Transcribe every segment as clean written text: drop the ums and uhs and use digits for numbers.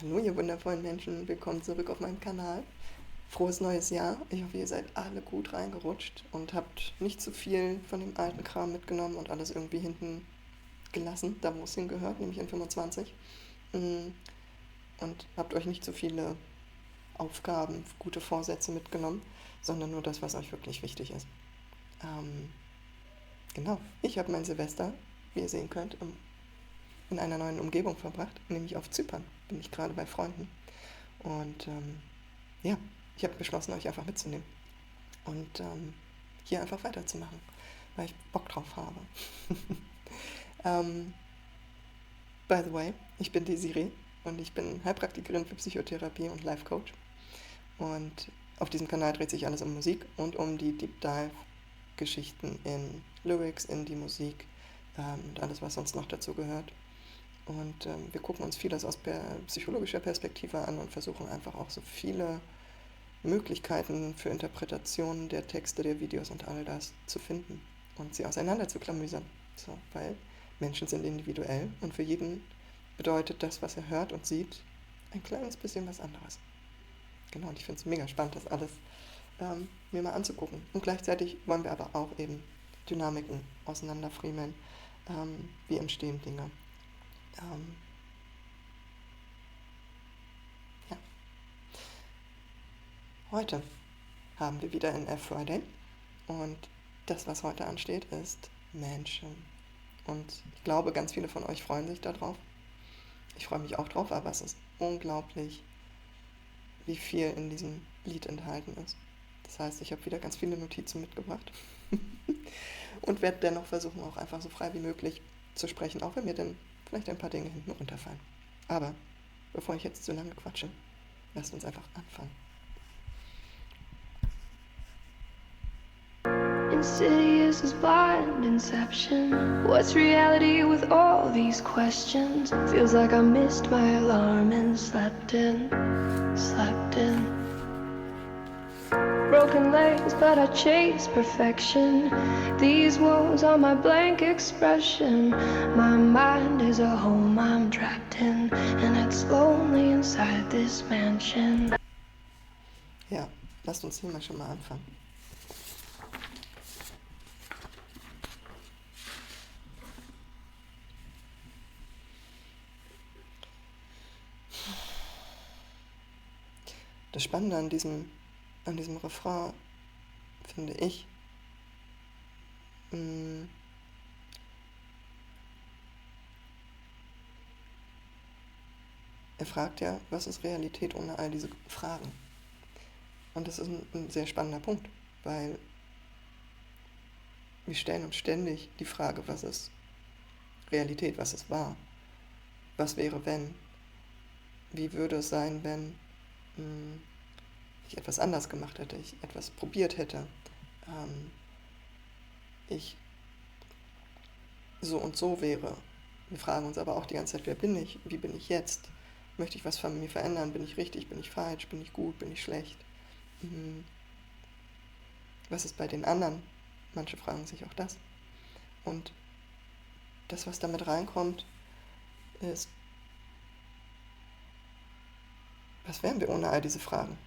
Hallo ihr wundervollen Menschen, willkommen zurück auf meinem Kanal. Frohes neues Jahr. Ich hoffe, ihr seid alle gut reingerutscht und habt nicht zu viel von dem alten Kram mitgenommen und alles irgendwie hinten gelassen, da wo es hingehört, nämlich in 25. Und habt euch nicht zu viele Aufgaben, gute Vorsätze mitgenommen, sondern nur das, was euch wirklich wichtig ist. Genau, ich habe mein Silvester, wie ihr sehen könnt, in einer neuen Umgebung verbracht, nämlich auf Zypern. Bin ich gerade bei Freunden. Und ja, ich habe beschlossen, euch einfach mitzunehmen und hier einfach weiterzumachen, weil ich Bock drauf habe. By the way, ich bin die Siri und ich bin Heilpraktikerin für Psychotherapie und Life Coach. Und auf diesem Kanal dreht sich alles um Musik und um die Deep Dive Geschichten in Lyrics, in die Musik und alles, was sonst noch dazu gehört. Und wir gucken uns vieles aus psychologischer Perspektive an und versuchen einfach auch so viele Möglichkeiten für Interpretationen der Texte, der Videos und all das zu finden und sie auseinander zu klamüsern. So, weil Menschen sind individuell und für jeden bedeutet das, was er hört und sieht, ein kleines bisschen was anderes. Genau, und ich finde es mega spannend, das alles mir mal anzugucken. Und gleichzeitig wollen wir aber auch eben Dynamiken auseinanderfriemeln. Wie entstehen Dinge? Ähm, ja. Heute haben wir wieder ein F-Friday und das, was heute ansteht, ist Menschen. Und ich glaube, ganz viele von euch freuen sich darauf. Ich freue mich auch drauf, aber es ist unglaublich, wie viel in diesem Lied enthalten ist. Das heißt, ich habe wieder ganz viele Notizen mitgebracht und werde dennoch versuchen, auch einfach so frei wie möglich zu sprechen, auch wenn mir dann vielleicht ein paar Dinge hinten runterfallen. Aber bevor ich jetzt zu lange quatsche, lasst uns einfach anfangen. Insidious as blind inception. What's reality with all these questions? Feels like I missed my alarm and slept in. Broken legs, but I chase perfection. These walls are my blank expression. My mind is a home I'm trapped in, and it's lonely inside this mansion. Ja, lasst uns hier mal schon mal anfangen. Das Spannende an diesem Refrain, finde ich, er fragt ja, was ist Realität ohne all diese Fragen? Und das ist ein sehr spannender Punkt, weil wir stellen uns ständig die Frage, was ist Realität, was ist wahr? Was wäre, wenn? Wie würde es sein, wenn ich etwas anders gemacht hätte, ich etwas probiert hätte, ich so und so wäre? Wir fragen uns aber auch die ganze Zeit, wer bin ich? Wie bin ich jetzt? Möchte ich was von mir verändern? Bin ich richtig? Bin ich falsch? Bin ich gut? Bin ich schlecht? Was ist bei den anderen? Manche fragen sich auch das. Und das, was damit reinkommt, ist, was wären wir ohne all diese Fragen?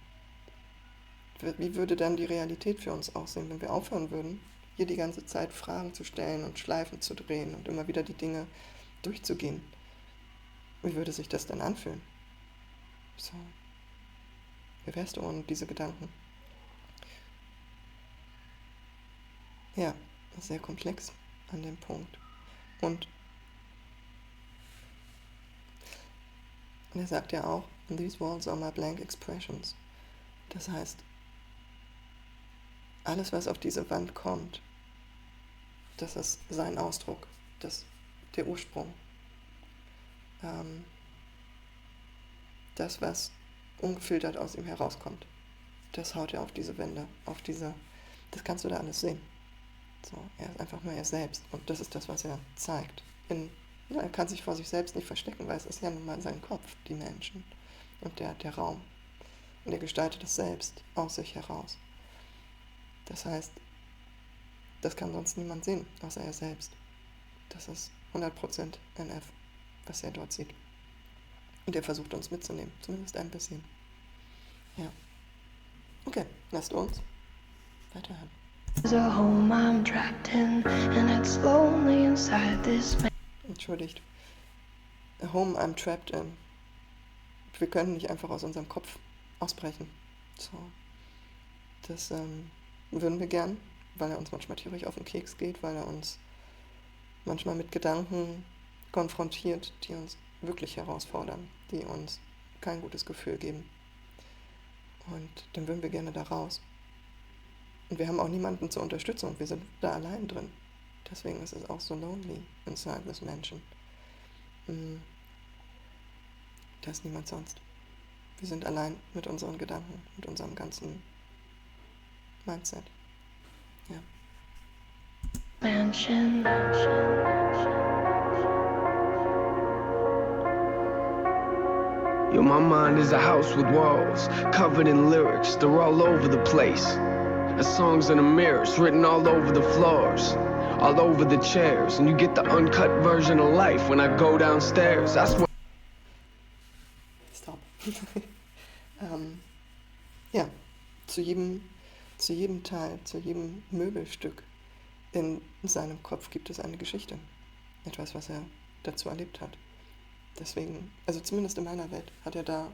Wie würde dann die Realität für uns aussehen, wenn wir aufhören würden, hier die ganze Zeit Fragen zu stellen und Schleifen zu drehen und immer wieder die Dinge durchzugehen? Wie würde sich das dann anfühlen? So, wer wärst du ohne diese Gedanken? Ja, sehr komplex an dem Punkt. Und er sagt ja auch, these walls are my blank expressions. Das heißt, alles, was auf diese Wand kommt, das ist sein Ausdruck, der Ursprung. Das, was ungefiltert aus ihm herauskommt, das haut er auf diese Wände, das kannst du da alles sehen. So, er ist einfach nur er selbst und das ist das, was er zeigt. Er kann sich vor sich selbst nicht verstecken, weil es ist ja nun mal sein Kopf, die Menschen und der Raum. Und er gestaltet es selbst aus sich heraus. Das heißt, das kann sonst niemand sehen, außer er selbst. Das ist 100% NF, was er dort sieht. Und er versucht uns mitzunehmen, zumindest ein bisschen. Ja. Okay, lasst uns weiterhören. There's a home I'm trapped in, and it's lonely inside this man. Entschuldigt. A home I'm trapped in. Wir können nicht einfach aus unserem Kopf ausbrechen. So. Das würden wir gern, weil er uns manchmal tierisch auf den Keks geht, weil er uns manchmal mit Gedanken konfrontiert, die uns wirklich herausfordern, die uns kein gutes Gefühl geben. Und dann würden wir gerne da raus. Und wir haben auch niemanden zur Unterstützung, wir sind da allein drin. Deswegen ist es auch so lonely inside this mansion. Da ist niemand sonst. Wir sind allein mit unseren Gedanken, mit unserem ganzen Mindset. Ja. Mansion. Yo, my mind is a house with walls, covered in lyrics, they're all over the place. And songs in the mirrors, written all over the floors, all over the chairs. And you get the uncut version of life when I go downstairs. That's what... Stop. Ja, zu jedem Teil, zu jedem Möbelstück in seinem Kopf gibt es eine Geschichte. Etwas, was er dazu erlebt hat. Deswegen, also zumindest in meiner Welt, hat er da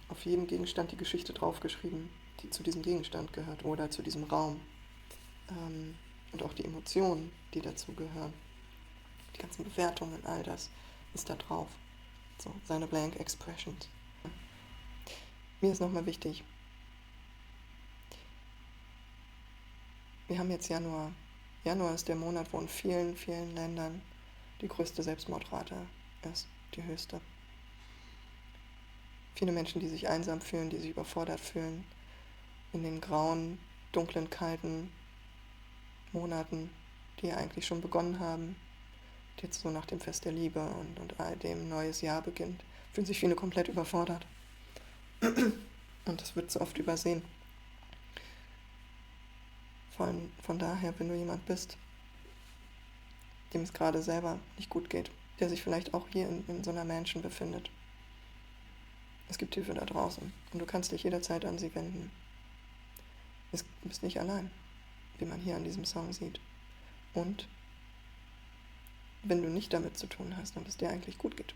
auf jedem Gegenstand die Geschichte draufgeschrieben, die zu diesem Gegenstand gehört oder zu diesem Raum. Und auch die Emotionen, die dazu gehören. Die ganzen Bewertungen, all das ist da drauf. So, seine Blank Expressions. Mir ist nochmal wichtig, wir haben jetzt Januar. Januar ist der Monat, wo in vielen, vielen Ländern die größte Selbstmordrate ist, die höchste. Viele Menschen, die sich einsam fühlen, die sich überfordert fühlen, in den grauen, dunklen, kalten Monaten, die ja eigentlich schon begonnen haben, jetzt so nach dem Fest der Liebe und all dem neues Jahr beginnt, fühlen sich viele komplett überfordert. Und das wird so oft übersehen. Von daher, wenn du jemand bist, dem es gerade selber nicht gut geht, der sich vielleicht auch hier in so einer Mansion befindet. Es gibt Hilfe da draußen und du kannst dich jederzeit an sie wenden. Du bist nicht allein, wie man hier an diesem Song sieht. Und wenn du nicht damit zu tun hast und es dir eigentlich gut geht,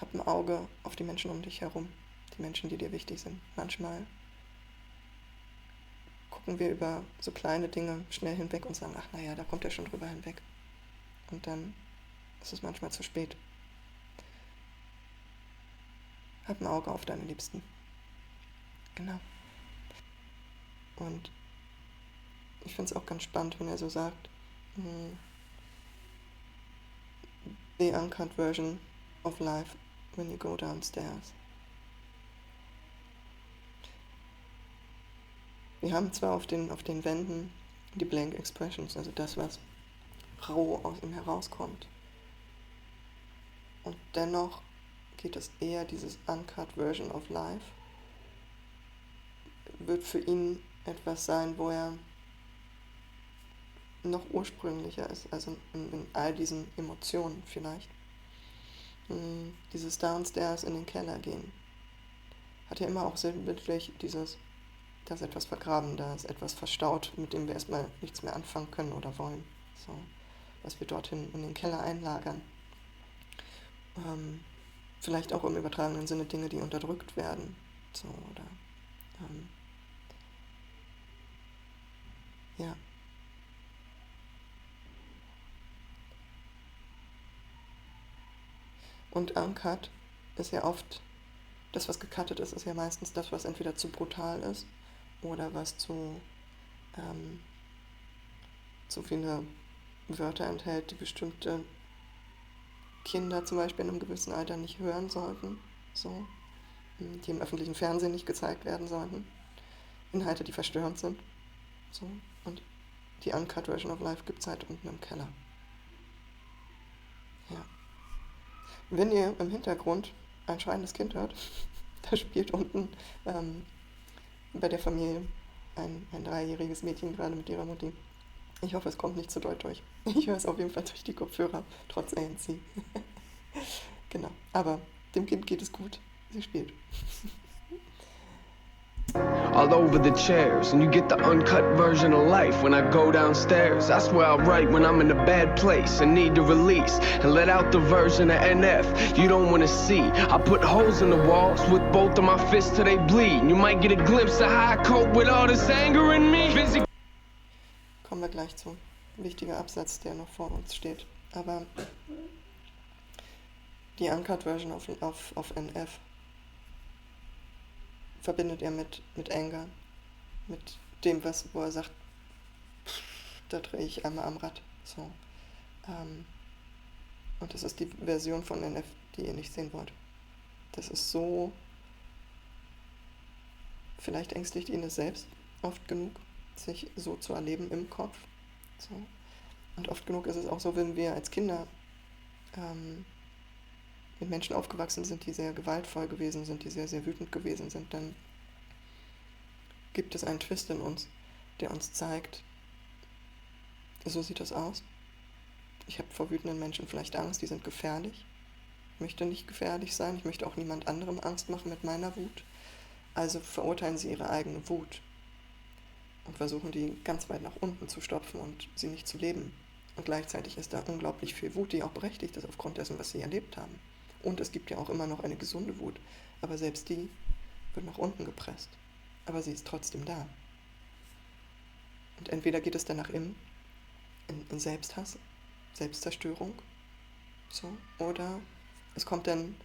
hab ein Auge auf die Menschen um dich herum, die Menschen, die dir wichtig sind. Manchmal gucken wir über so kleine Dinge schnell hinweg und sagen, ach naja, da kommt er schon drüber hinweg. Und dann ist es manchmal zu spät. Hab ein Auge auf deine Liebsten. Genau. Und ich finde es auch ganz spannend, wenn er so sagt, the uncut version of life when you go downstairs. Wir haben zwar auf den Wänden die Blank Expressions, also das, was roh aus ihm herauskommt. Und dennoch geht es eher, dieses Uncut Version of Life, wird für ihn etwas sein, wo er noch ursprünglicher ist, also in all diesen Emotionen vielleicht. Dieses Downstairs in den Keller gehen. Hat ja immer auch sinnbildlich dieses, da ist etwas vergraben, da ist etwas verstaut, mit dem wir erstmal nichts mehr anfangen können oder wollen. So, was wir dorthin in den Keller einlagern. Vielleicht auch im übertragenen Sinne Dinge, die unterdrückt werden. So, oder ja. Und uncut ist ja oft, das was gecuttet ist, ist ja meistens das, was entweder zu brutal ist oder was zu viele Wörter enthält, die bestimmte Kinder zum Beispiel in einem gewissen Alter nicht hören sollten, so, die im öffentlichen Fernsehen nicht gezeigt werden sollten, Inhalte, die verstörend sind, so, und die Uncut Version of Life gibt es halt unten im Keller. Ja. Wenn ihr im Hintergrund ein schreiendes Kind hört, da spielt unten bei der Familie ein 3-jähriges Mädchen gerade mit ihrer Mutti. Ich hoffe, es kommt nicht zu doll durch. Ich höre es auf jeden Fall durch die Kopfhörer, trotz ANC. Genau. Aber dem Kind geht es gut. Sie spielt. All over the chairs, and you get the uncut version of life when I go downstairs. That's where I write when I'm in a bad place and need to release and let out the version of NF you don't want to see. I put holes in the walls with both of my fists till they bleed. And you might get a glimpse of how I cope with all this anger in me. Kommen wir gleich zu. Wichtiger Absatz, der noch vor uns steht. Aber die Uncut-Version auf NF verbindet er mit Anger, mit dem, wo er sagt, da drehe ich einmal am Rad. So. Und das ist die Version von NF, die ihr nicht sehen wollt. Das ist so, vielleicht ängstigt ihn es selbst oft genug, sich so zu erleben im Kopf. So. Und oft genug ist es auch so, wenn wir als Kinder mit Menschen aufgewachsen sind, die sehr gewaltvoll gewesen sind, die sehr, sehr wütend gewesen sind, dann gibt es einen Twist in uns, der uns zeigt, so sieht das aus. Ich habe vor wütenden Menschen vielleicht Angst, die sind gefährlich. Ich möchte nicht gefährlich sein, ich möchte auch niemand anderem Angst machen mit meiner Wut. Also verurteilen sie ihre eigene Wut und versuchen die ganz weit nach unten zu stopfen und sie nicht zu leben. Und gleichzeitig ist da unglaublich viel Wut, die auch berechtigt ist aufgrund dessen, was sie erlebt haben. Und es gibt ja auch immer noch eine gesunde Wut, aber selbst die wird nach unten gepresst. Aber sie ist trotzdem da. Und entweder geht es dann nach innen, in Selbsthass, Selbstzerstörung, so, oder es kommt dann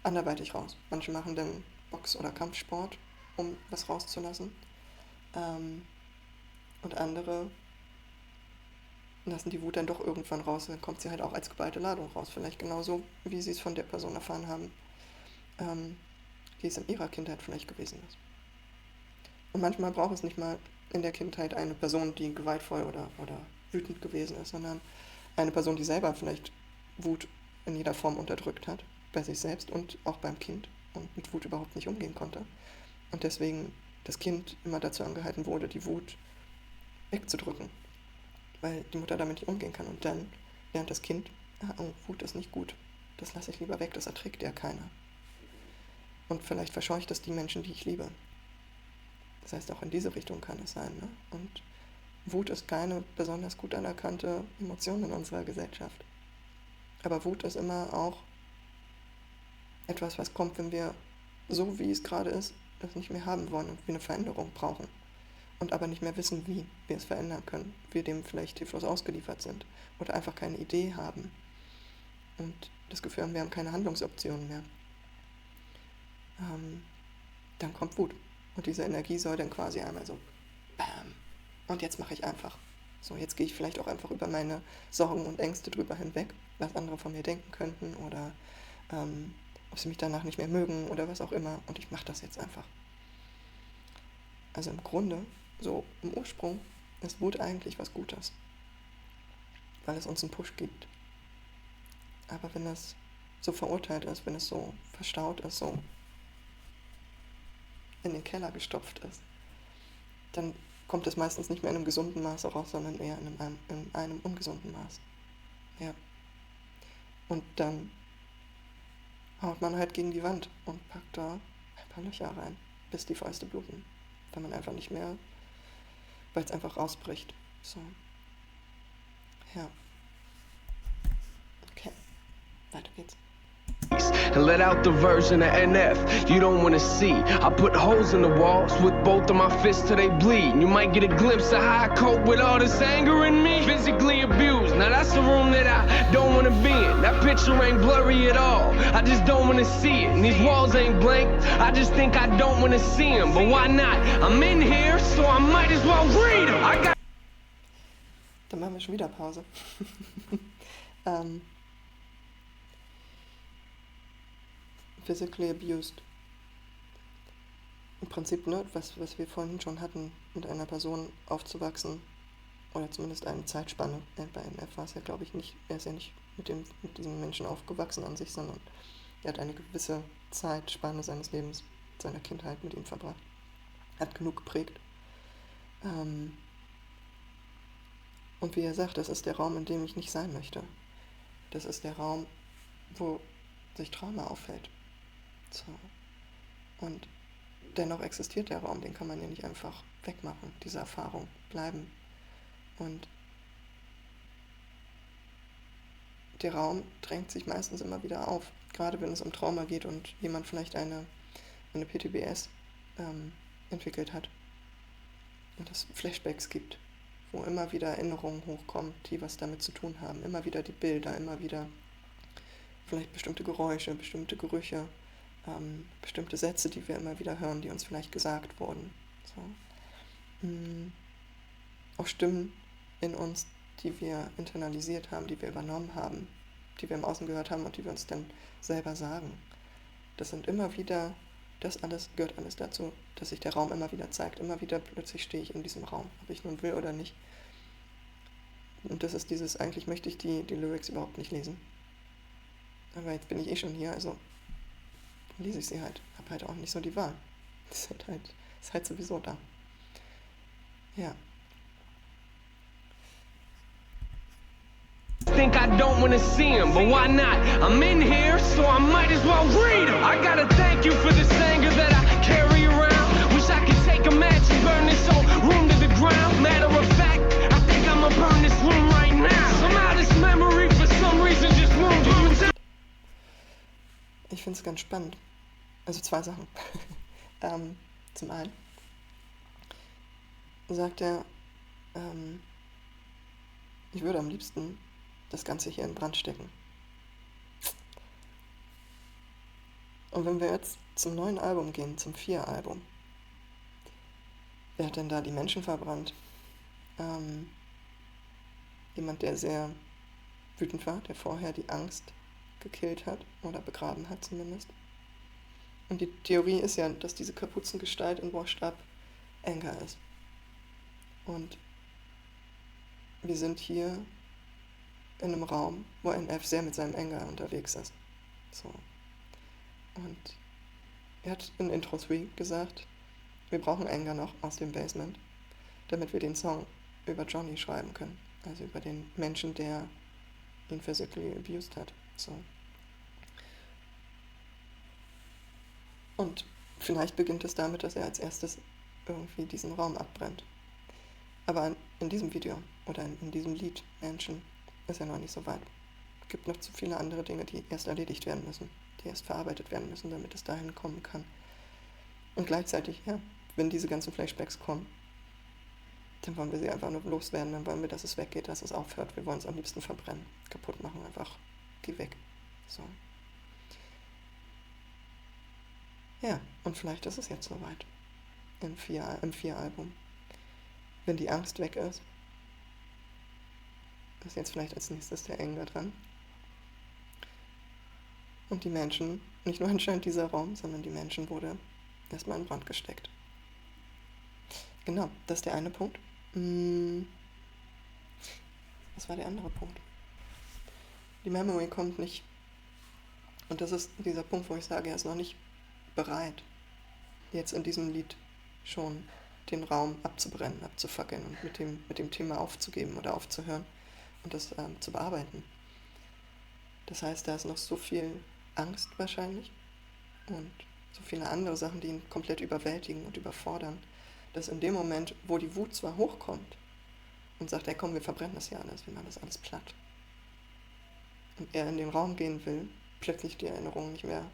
anderweitig raus. Manche machen dann Box- oder Kampfsport, um was rauszulassen. Und andere lassen die Wut dann doch irgendwann raus, dann kommt sie halt auch als geballte Ladung raus. Vielleicht genauso, wie sie es von der Person erfahren haben, die es in ihrer Kindheit vielleicht gewesen ist. Und manchmal braucht es nicht mal in der Kindheit eine Person, die gewaltvoll oder wütend gewesen ist, sondern eine Person, die selber vielleicht Wut in jeder Form unterdrückt hat, bei sich selbst und auch beim Kind und mit Wut überhaupt nicht umgehen konnte. Und deswegen das Kind immer dazu angehalten wurde, die Wut wegzudrücken, weil die Mutter damit nicht umgehen kann. Und dann lernt das Kind, Wut ist nicht gut, das lasse ich lieber weg, das erträgt ja keiner. Und vielleicht verscheucht das die Menschen, die ich liebe. Das heißt, auch in diese Richtung kann es sein. Ne? Und Wut ist keine besonders gut anerkannte Emotion in unserer Gesellschaft. Aber Wut ist immer auch etwas, was kommt, wenn wir so, wie es gerade ist, das nicht mehr haben wollen und wir eine Veränderung brauchen. Und aber nicht mehr wissen, wie wir es verändern können. Wir dem vielleicht hilflos ausgeliefert sind oder einfach keine Idee haben. Und das Gefühl haben, wir haben keine Handlungsoptionen mehr. Dann kommt Wut. Und diese Energie soll dann quasi einmal so, bam, und jetzt mache ich einfach. So, jetzt gehe ich vielleicht auch einfach über meine Sorgen und Ängste drüber hinweg, was andere von mir denken könnten oder ob sie mich danach nicht mehr mögen oder was auch immer. Und ich mache das jetzt einfach. Also im Grunde, so im Ursprung, ist Wut eigentlich was Gutes, weil es uns einen Push gibt. Aber wenn es so verurteilt ist, wenn es so verstaut ist, so in den Keller gestopft ist, dann kommt es meistens nicht mehr in einem gesunden Maß raus, sondern eher in einem ungesunden Maß. Ja. Und dann haut man halt gegen die Wand und packt da ein paar Löcher rein, bis die Fäuste bluten. Weil man einfach nicht mehr, weil es einfach rausbricht. So. Ja. Okay. Weiter geht's. And let out the version of NF you don't want to see. I put holes in the walls with both of my fists till they bleed. And you might get a glimpse of how I cope with all this anger in me. Physically abused, now that's the room that I don't want to be in. That picture ain't blurry at all, I just don't want to see it. And these walls ain't blank, I just think I don't want to see them. But why not? I'm in here, so I might as well read them. Dann machen wir schon wieder Pause. Physically abused. Im Prinzip, ne, was wir vorhin schon hatten, mit einer Person aufzuwachsen, oder zumindest eine Zeitspanne. Bei NF war es ja, glaube ich, nicht, er ist ja nicht mit diesem Menschen aufgewachsen an sich, sondern er hat eine gewisse Zeitspanne seines Lebens, seiner Kindheit mit ihm verbracht. Hat genug geprägt. Und wie er sagt, das ist der Raum, in dem ich nicht sein möchte. Das ist der Raum, wo sich Trauma auffällt. So. Und dennoch existiert der Raum, den kann man ja nicht einfach wegmachen. Diese Erfahrung bleiben. Und der Raum drängt sich meistens immer wieder auf, gerade wenn es um Trauma geht und jemand vielleicht eine PTBS entwickelt hat und es Flashbacks gibt, wo immer wieder Erinnerungen hochkommen, die was damit zu tun haben. Immer wieder die Bilder, immer wieder vielleicht bestimmte Geräusche, bestimmte Gerüche, bestimmte Sätze, die wir immer wieder hören, die uns vielleicht gesagt wurden. So. Auch Stimmen in uns, die wir internalisiert haben, die wir übernommen haben, die wir im Außen gehört haben und die wir uns dann selber sagen. Das sind immer wieder, das alles gehört alles dazu, dass sich der Raum immer wieder zeigt. Immer wieder plötzlich stehe ich in diesem Raum, ob ich nun will oder nicht. Und das ist dieses, eigentlich möchte ich die Lyrics überhaupt nicht lesen. Aber jetzt bin ich eh schon hier, also lese ich sie halt. Habe halt auch nicht so die Wahl. Ist halt sowieso da. Ja. Think I don't wanna see him, but why not? I'm in here, so I might as well read him. I gotta thank you for this anger that I carry around. Wish I could take a match and burn this whole room to the ground. Matter of fact, I think I'ma burn this room right now. Somehow this memory for some reason just won't do you. Ich finde es ganz spannend. Also 2 Sachen. Zum einen sagt er, ich würde am liebsten das Ganze hier in Brand stecken. Und wenn wir jetzt zum neuen Album gehen, zum 4-Album, wer hat denn da die Menschen verbrannt? Jemand, der sehr wütend war, der vorher die Angst gekillt hat oder begraben hat zumindest. Und die Theorie ist ja, dass diese Kapuzengestalt in Washed Up Anger ist. Und wir sind hier in einem Raum, wo NF sehr mit seinem Anger unterwegs ist. So. Und er hat in Intro 3 gesagt, wir brauchen Anger noch aus dem Basement, damit wir den Song über Johnny schreiben können. Also über den Menschen, der ihn physically abused hat. So. Und vielleicht beginnt es damit, dass er als erstes irgendwie diesen Raum abbrennt. Aber in diesem Video oder in diesem Lied Menschen ist er noch nicht so weit. Es gibt noch zu viele andere Dinge, die erst erledigt werden müssen, die erst verarbeitet werden müssen, damit es dahin kommen kann. Und gleichzeitig, ja, wenn diese ganzen Flashbacks kommen, dann wollen wir sie einfach nur loswerden, dann wollen wir, dass es weggeht, dass es aufhört. Wir wollen es am liebsten verbrennen, kaputt machen, einfach, geh weg. So. Ja, und vielleicht ist es jetzt soweit. Im 4-Album. Wenn die Angst weg ist jetzt vielleicht als nächstes der Anger dran. Und die Menschen, nicht nur anscheinend dieser Raum, sondern die Menschen wurde erstmal in Brand gesteckt. Genau, das ist der eine Punkt. Was war der andere Punkt? Die Memory kommt nicht. Und das ist dieser Punkt, wo ich sage, er ist noch nicht bereit, jetzt in diesem Lied schon den Raum abzubrennen, abzufackeln und mit dem Thema aufzugeben oder aufzuhören und das zu bearbeiten. Das heißt, da ist noch so viel Angst wahrscheinlich und so viele andere Sachen, die ihn komplett überwältigen und überfordern, dass in dem Moment, wo die Wut zwar hochkommt und sagt, hey komm, wir verbrennen das hier alles, wir machen das alles platt, und er in den Raum gehen will, plötzlich die Erinnerung nicht mehr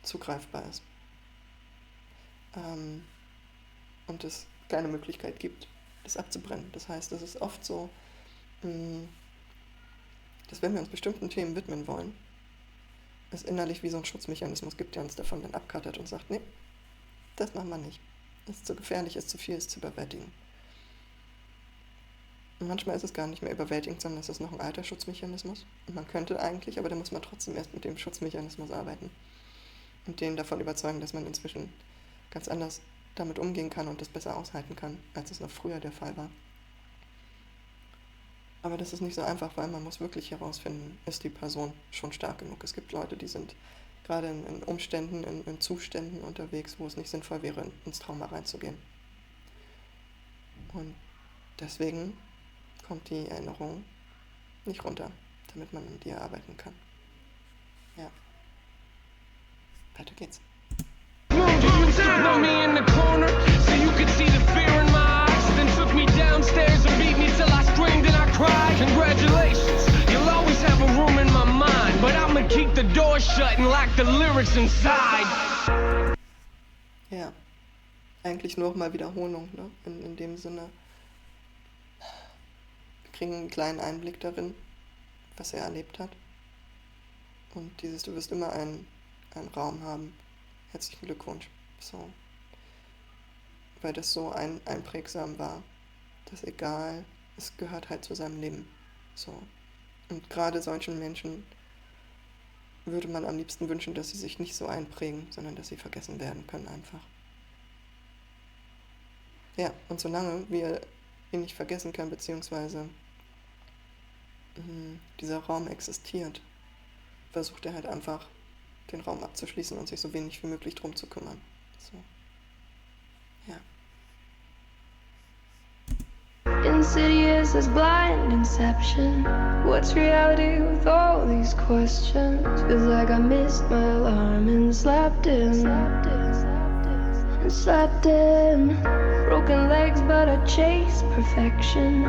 zugreifbar ist. Und es keine Möglichkeit gibt, das abzubrennen. Das heißt, es ist oft so, dass wenn wir uns bestimmten Themen widmen wollen, es innerlich wie so ein Schutzmechanismus gibt, der uns davon dann abkattet und sagt, nee, das machen wir nicht. Das ist zu gefährlich, ist zu viel, ist zu überwältigen. Und manchmal ist es gar nicht mehr überwältigend, sondern es ist noch ein alter Schutzmechanismus. Und man könnte eigentlich, aber da muss man trotzdem erst mit dem Schutzmechanismus arbeiten. Und den davon überzeugen, dass man inzwischen ganz anders damit umgehen kann und das besser aushalten kann, als es noch früher der Fall war. Aber das ist nicht so einfach, weil man muss wirklich herausfinden, ist die Person schon stark genug. Es gibt Leute, die sind gerade in Umständen, in Zuständen unterwegs, wo es nicht sinnvoll wäre, ins Trauma reinzugehen. Und deswegen kommt die Erinnerung nicht runter, damit man an dir arbeiten kann. Ja. Weiter geht's. You put me in the corner so you could see the fear in my eyes. Then took me downstairs and beat me till I screamed and I cried. Congratulations, you'll always have a room in my mind, but I'ma keep the door shut and lock the lyrics inside. Ja, eigentlich nur noch mal Wiederholung, ne? In dem Sinne. Wir kriegen einen kleinen Einblick darin, was er erlebt hat. Und dieses, du wirst immer einen Raum haben. Herzlichen Glückwunsch. So. Weil das so einprägsam war, dass egal, es gehört halt zu seinem Leben. So. Und gerade solchen Menschen würde man am liebsten wünschen, dass sie sich nicht so einprägen, sondern dass sie vergessen werden können einfach. Ja, und solange wir ihn nicht vergessen können, beziehungsweise dieser Raum existiert, versucht er halt einfach, den Raum abzuschließen und sich so wenig wie möglich drum zu kümmern. So. Ja. Insidious as blind inception. What's reality with all these questions? Feels like I missed my alarm and slept in. Broken legs, but I chase perfection.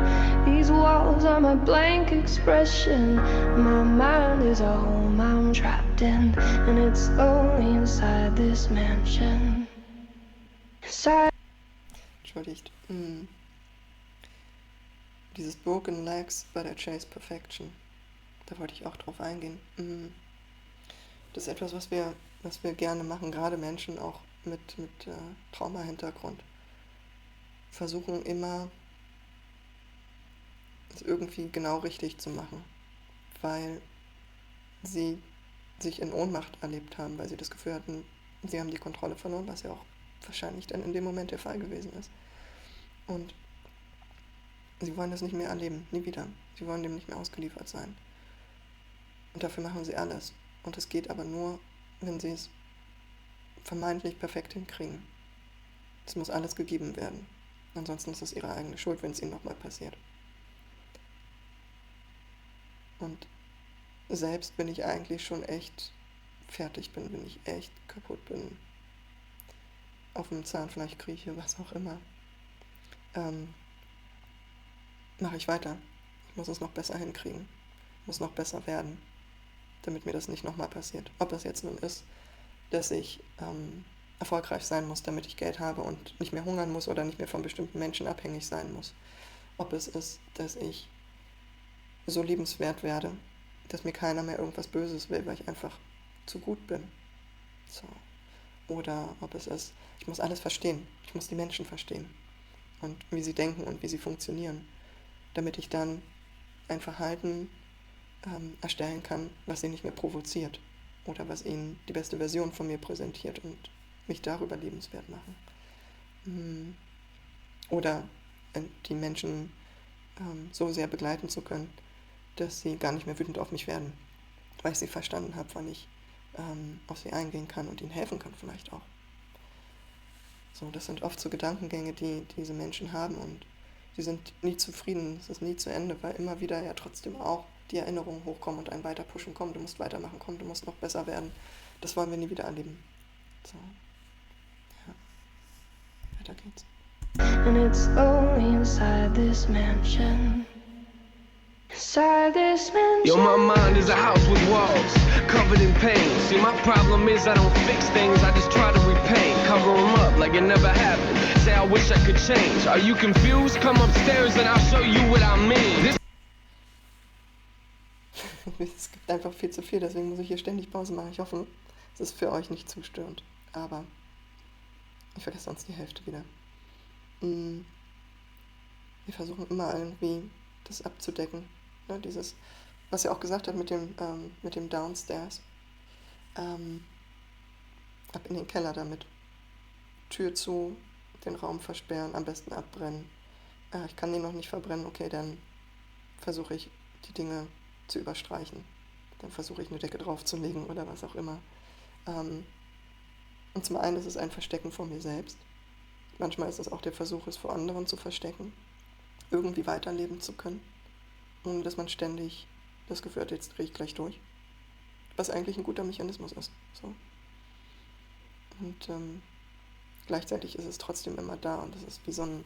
These walls are my blank expression. My mind is a home I'm trapped in, and it's lonely inside this mansion. Entschuldigt. Dieses Broken Legs, but I chase perfection. Da wollte ich auch drauf eingehen. Das ist etwas, was wir gerne machen, gerade Menschen auch mit Trauma-Hintergrund. Versuchen immer, es irgendwie genau richtig zu machen, weil sie sich in Ohnmacht erlebt haben, weil sie das Gefühl hatten, sie haben die Kontrolle verloren, was ja auch wahrscheinlich dann in dem Moment der Fall gewesen ist. Und sie wollen das nicht mehr erleben, nie wieder. Sie wollen dem nicht mehr ausgeliefert sein. Und dafür machen sie alles. Und es geht aber nur, wenn sie es vermeintlich perfekt hinkriegen. Es muss alles gegeben werden. Ansonsten ist es ihre eigene Schuld, wenn es ihnen nochmal passiert. Und selbst wenn ich eigentlich schon echt fertig bin, wenn ich echt kaputt bin, auf dem Zahnfleisch krieche, was auch immer, mache ich weiter. Ich muss es noch besser hinkriegen. Muss noch besser werden, damit mir das nicht nochmal passiert. Ob das jetzt nun ist, dass ich erfolgreich sein muss, damit ich Geld habe und nicht mehr hungern muss oder nicht mehr von bestimmten Menschen abhängig sein muss. Ob es ist, dass ich so liebenswert werde, dass mir keiner mehr irgendwas Böses will, weil ich einfach zu gut bin. So. Oder ob es ist, ich muss alles verstehen. Ich muss die Menschen verstehen. Und wie sie denken und wie sie funktionieren. Damit ich dann ein Verhalten erstellen kann, was sie nicht mehr provoziert. Oder was ihnen die beste Version von mir präsentiert und mich darüber liebenswert machen. Oder die Menschen so sehr begleiten zu können, dass sie gar nicht mehr wütend auf mich werden, weil ich sie verstanden habe, wann ich auf sie eingehen kann und ihnen helfen kann vielleicht auch. So, das sind oft so Gedankengänge, die diese Menschen haben und sie sind nie zufrieden, es ist nie zu Ende, weil immer wieder ja trotzdem auch die Erinnerungen hochkommen und einen weiter pushen, komm, du musst weitermachen, komm, du musst noch besser werden. Das wollen wir nie wieder erleben. So. Ja. Weiter geht's. And it's lonely inside this mansion. Inside this mansion. Yo, my mind is a house with walls, covered in pain. See, my problem is I don't fix things, I just try to repaint. Cover them up like it never happened. Say I wish I could change. Are you confused? Come upstairs and I'll show you what I mean. Es gibt einfach viel zu viel, deswegen muss ich hier ständig Pause machen. Ich hoffe, es ist für euch nicht zu störend. Aber ich vergesse sonst die Hälfte wieder. Wir versuchen immer irgendwie das abzudecken. Ne? Dieses, was er auch gesagt hat mit dem Downstairs. Ab in den Keller damit. Tür zu, den Raum versperren, am besten abbrennen. Ich kann den noch nicht verbrennen, okay, dann versuche ich die Dinge zu überstreichen. Dann versuche ich eine Decke draufzulegen oder was auch immer. Und zum einen ist es ein Verstecken vor mir selbst. Manchmal ist es auch der Versuch, es vor anderen zu verstecken, irgendwie weiterleben zu können, ohne dass man ständig das Gefühl hat, jetzt drehe ich gleich durch. Was eigentlich ein guter Mechanismus ist. So. Und gleichzeitig ist es trotzdem immer da und es ist wie so ein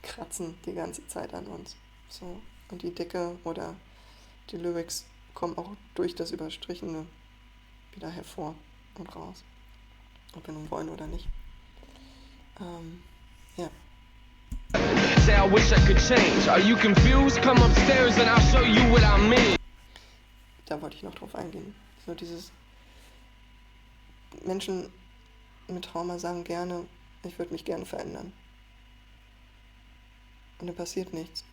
Kratzen die ganze Zeit an uns. So. Und die Dicke oder die Lyrics kommen auch durch das Überstrichene wieder hervor und raus. Ob wir nun wollen oder nicht. Ja. Say I wish I could change. Are you confused? Come upstairs and I'll show you what I mean. Da wollte ich noch drauf eingehen. So dieses Menschen mit Trauma sagen gerne, ich würde mich gerne verändern. Und dann passiert nichts.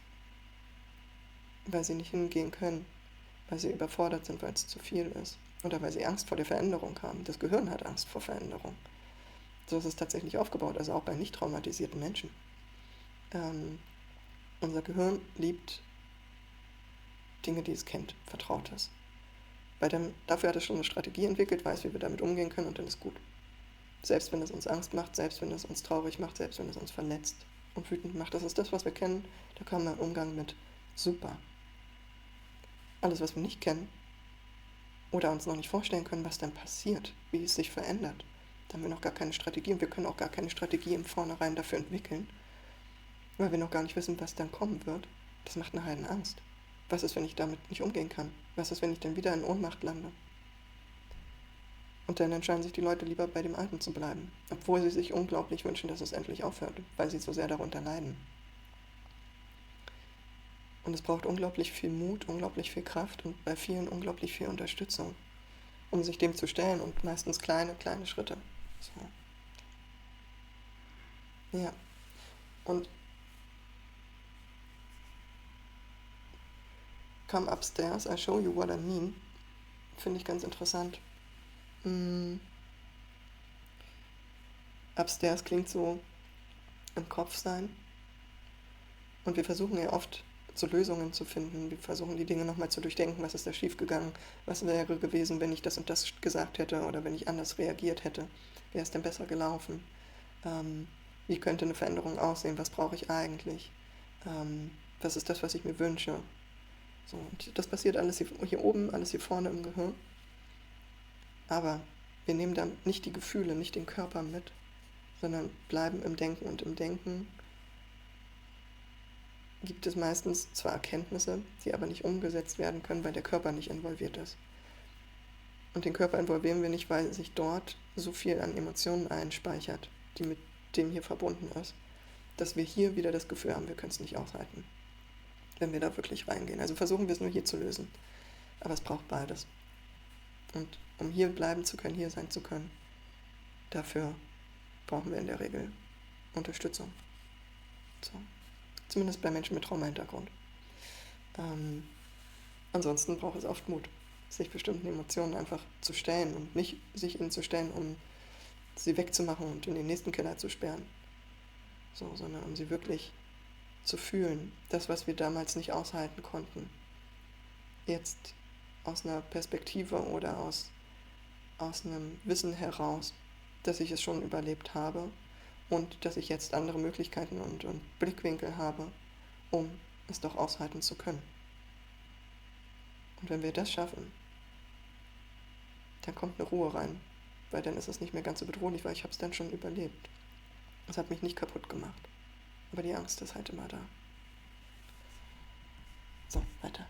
Weil sie nicht hingehen können. Weil sie überfordert sind, weil es zu viel ist. Oder weil sie Angst vor der Veränderung haben. Das Gehirn hat Angst vor Veränderung. So ist es tatsächlich aufgebaut, also auch bei nicht traumatisierten Menschen. Unser Gehirn liebt Dinge, die es kennt, Vertrautes. Dafür hat es schon eine Strategie entwickelt, weiß, wie wir damit umgehen können und dann ist gut. Selbst wenn es uns Angst macht, selbst wenn es uns traurig macht, selbst wenn es uns verletzt und wütend macht, das ist das, was wir kennen, da kann man Umgang mit super. Alles, was wir nicht kennen oder uns noch nicht vorstellen können, was dann passiert, wie es sich verändert, da haben wir noch gar keine Strategie und wir können auch gar keine Strategie im Vornherein dafür entwickeln, weil wir noch gar nicht wissen, was dann kommen wird. Das macht eine Heidenangst. Was ist, wenn ich damit nicht umgehen kann? Was ist, wenn ich dann wieder in Ohnmacht lande? Und dann entscheiden sich die Leute lieber bei dem Alten zu bleiben, obwohl sie sich unglaublich wünschen, dass es endlich aufhört, weil sie so sehr darunter leiden. Und es braucht unglaublich viel Mut, unglaublich viel Kraft und bei vielen unglaublich viel Unterstützung, um sich dem zu stellen und meistens kleine Schritte. So. Ja. Und Come upstairs, I show you what I mean, finde ich ganz interessant. Upstairs klingt so im Kopf sein. Und wir versuchen ja oft so Lösungen zu finden. Wir versuchen die Dinge nochmal zu durchdenken. Was ist da schiefgegangen? Was wäre gewesen, wenn ich das und das gesagt hätte oder wenn ich anders reagiert hätte? Wäre es denn besser gelaufen? Wie könnte eine Veränderung aussehen? Was brauche ich eigentlich? Was ist das, was ich mir wünsche? So, und das passiert alles hier oben, alles hier vorne im Gehirn. Aber wir nehmen dann nicht die Gefühle, nicht den Körper mit, sondern bleiben im Denken. Und im Denken gibt es meistens zwar Erkenntnisse, die aber nicht umgesetzt werden können, weil der Körper nicht involviert ist. Und den Körper involvieren wir nicht, weil sich dort so viel an Emotionen einspeichert, die mit dem hier verbunden ist, dass wir hier wieder das Gefühl haben, wir können es nicht aushalten, wenn wir da wirklich reingehen. Also versuchen wir es nur hier zu lösen. Aber es braucht beides. Und um hier bleiben zu können, hier sein zu können, dafür brauchen wir in der Regel Unterstützung. So. Zumindest bei Menschen mit Trauma-Hintergrund. Ansonsten braucht es oft Mut, sich bestimmten Emotionen einfach zu stellen und nicht sich ihnen zu stellen, um sie wegzumachen und in den nächsten Keller zu sperren. So, sondern um sie wirklich zu fühlen, das, was wir damals nicht aushalten konnten, jetzt aus einer Perspektive oder aus einem Wissen heraus, dass ich es schon überlebt habe und dass ich jetzt andere Möglichkeiten und Blickwinkel habe, um es doch aushalten zu können. Und wenn wir das schaffen, dann kommt eine Ruhe rein, weil dann ist es nicht mehr ganz so bedrohlich, weil ich habe es dann schon überlebt. Es hat mich nicht kaputt gemacht. Aber die Angst ist halt immer da. So, weiter.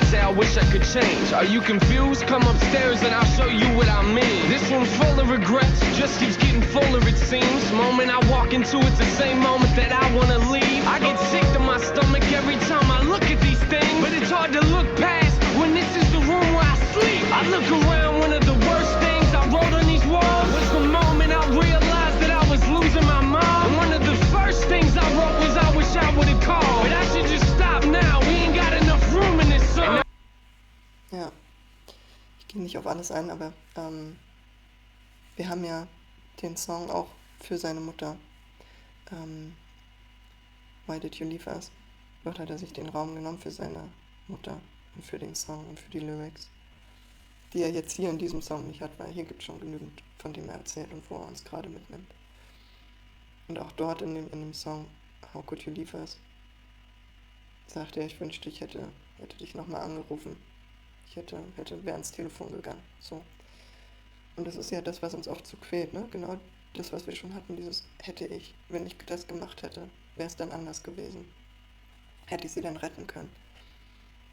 Say I wish I could change. Are you confused? Come upstairs and I'll show you what I mean. This one's full of regrets, just keeps getting fuller it seems. Moment I walk into, it's the same moment that I wanna leave. I get sick to my stomach every time I look at these things, but it's hard to look past when this is the room where I sleep. I look around, one of the worst things I wrote on these walls was the moment I realized that I was losing my mom. And one of the first things I wrote was I wish I would've called, but I should just stop now. We ain't got enough room in this song. Ja, ich gehe nicht auf alles ein, aber wir haben ja den Song auch für seine Mutter. Why Did You Leave Us? Dort hat er sich den Raum genommen für seine Mutter und für den Song und für die Lyrics, die er jetzt hier in diesem Song nicht hat, weil hier gibt es schon genügend, von dem er erzählt und wo er uns gerade mitnimmt. Und auch dort in dem Song How Could You Leave Us sagt er, ich wünschte, ich hätte dich nochmal angerufen. Ich wäre ans Telefon gegangen. So. Und das ist ja das, was uns oft so quält, ne? Genau das, was wir schon hatten, dieses hätte ich, wenn ich das gemacht hätte, wäre es dann anders gewesen. Hätte ich sie dann retten können?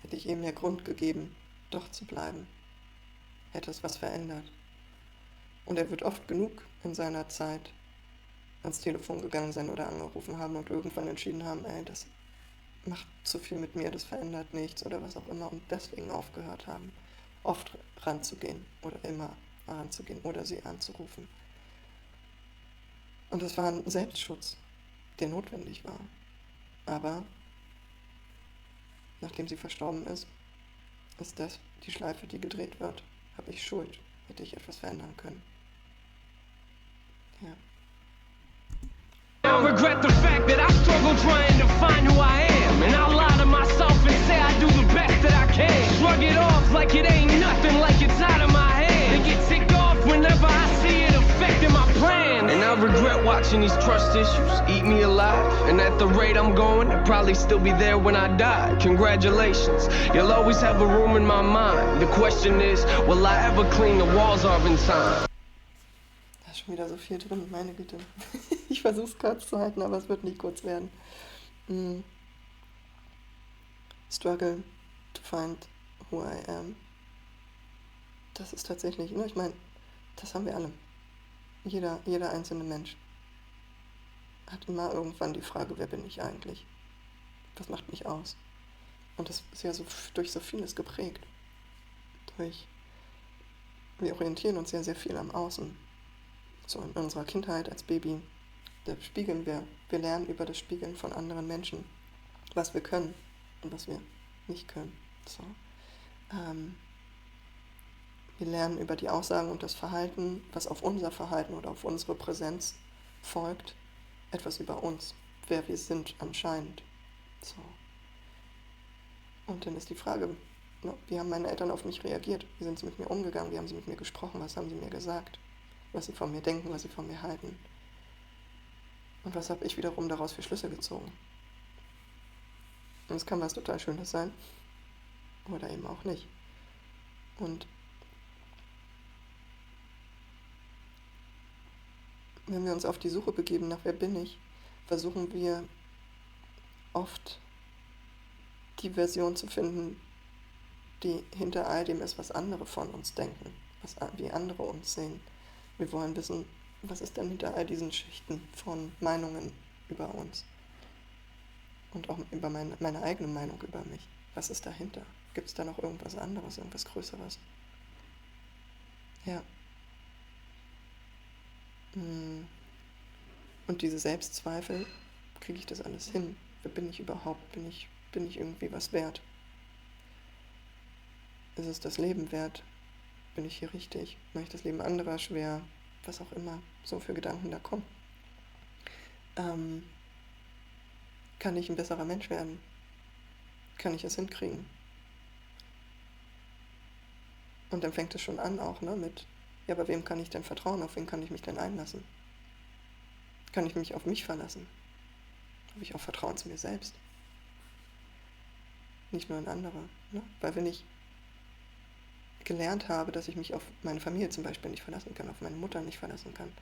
Hätte ich ihm mehr Grund gegeben, doch zu bleiben? Hätte es was verändert? Und er wird oft genug in seiner Zeit ans Telefon gegangen sein oder angerufen haben und irgendwann entschieden haben, ey, das macht zu viel mit mir, das verändert nichts oder was auch immer und deswegen aufgehört haben, oft ranzugehen oder immer ranzugehen oder sie anzurufen. Und das war ein Selbstschutz, der notwendig war. Aber nachdem sie verstorben ist das die Schleife, die gedreht wird. Habe ich Schuld? Hätte ich etwas verändern können? Ja. I regret the fact that I struggle trying to find who I am. And I lie to myself and say I do the best that I can. Shrug it off like it ain't nothing, like it's out of my hand. And get ticked off whenever I see it affecting my plans. And I regret watching these trust issues eat me alive. And at the rate I'm going, I'll probably still be there when I die. Congratulations, you'll always have a room in my mind. The question is, will I ever clean the walls off in time? Da ist schon wieder so viel drin, meine Güte. Ich versuche es kurz zu halten, aber es wird nicht kurz werden. Struggle to find who I am. Das ist tatsächlich, ne, ich meine, das haben wir alle. Jeder einzelne Mensch hat immer irgendwann die Frage, wer bin ich eigentlich? Was macht mich aus? Und das ist ja so durch so vieles geprägt. Wir orientieren uns ja sehr viel am Außen. So in unserer Kindheit als Baby, da spiegeln wir lernen über das Spiegeln von anderen Menschen, was wir können und was wir nicht können. So. Wir lernen über die Aussagen und das Verhalten, was auf unser Verhalten oder auf unsere Präsenz folgt, etwas über uns, wer wir sind anscheinend. So. Und dann ist die Frage, wie haben meine Eltern auf mich reagiert? Wie sind sie mit mir umgegangen? Wie haben sie mit mir gesprochen? Was haben sie mir gesagt? Was sie von mir denken, was sie von mir halten? Und was habe ich wiederum daraus für Schlüsse gezogen? Und es kann was total Schönes sein oder eben auch nicht. Und wenn wir uns auf die Suche begeben nach wer bin ich, versuchen wir oft die Version zu finden, die hinter all dem ist, was andere von uns denken, wie andere uns sehen. Wir wollen wissen, was ist denn hinter all diesen Schichten von Meinungen über uns und auch über meine eigene Meinung über mich. Was ist dahinter? Gibt es da noch irgendwas anderes, irgendwas Größeres? Ja. Und diese Selbstzweifel, kriege ich das alles hin? Wer bin ich überhaupt? Bin ich irgendwie was wert? Ist es das Leben wert? Bin ich hier richtig? Mache ich das Leben anderer schwer? Was auch immer so für Gedanken da kommen. Kann ich ein besserer Mensch werden? Kann ich es hinkriegen? Und dann fängt es schon an auch, ne, mit, ja, aber wem kann ich denn vertrauen? Auf wen kann ich mich denn einlassen? Kann ich mich auf mich verlassen? Habe ich auch Vertrauen zu mir selbst? Nicht nur in andere. Ne? Weil wenn ich gelernt habe, dass ich mich auf meine Familie zum Beispiel nicht verlassen kann, auf meine Mutter nicht verlassen kann,